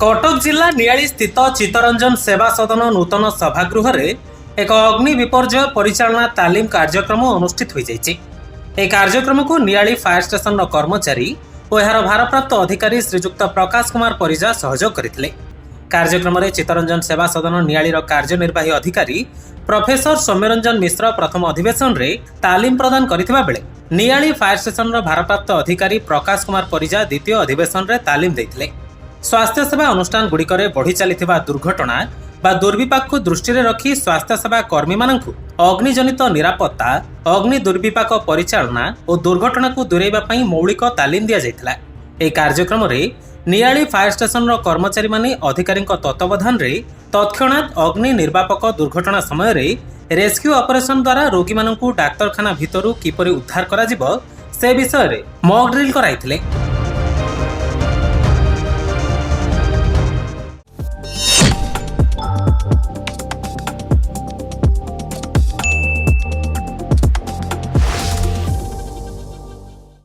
कटक जिला नियाली स्थित चित्तरंजन सेवा सदन नूतन सभागृह एक अग्नि विपर्यय परिचालना तालीम कार्यक्रम अनुष्ठित हो जाए। कार्यक्रम को नियाली फायर स्टेशन कर्मचारी और यार भारप्राप्त अधिकारी श्रीजुक्त प्रकाश कुमार परिजा सहयोग करथिले। कार्यक्रम में चित्तरंजन सेवा सदन नियाली कार्यनिर्वाही अधिकारी प्रोफेसर सौम्यरंजन मिश्र प्रथम अधिवेशन रे तालीम प्रदान करथिबा बेले नियाली फायर स्टेशन भारप्राप्त अधिकारी प्रकाश कुमार परिजा द्वितीय अधिवेशन रे तालीम देथिले। स्वास्थ्य सेवा अनुष्ठान गुड़िकरे बढ़ी चलिथिबा दुर्घटना बा दुर्विपाक को दृष्टि रखी स्वास्थ्य सेवा कर्मी मानकु अग्निजनित निरापत्ता, अग्नि दुर्विपाक परिचालना और दुर्घटना को दूरेबा पई मौलिक तालीम दिया जायथिला। एही कार्यक्रम रे नियाली फायर स्टेशन कर्मचारी माने अधिकारी तत्वावधान रे तत्क्षणात अग्नि निर्वापक दुर्घटना समय रे रेस्क्यू ऑपरेशन द्वारा रोगी मानकु डाक्तरखाना भितरु किपरि उद्धार करा जिवो से विषय रे मॉक ड्रिल कराइथिले।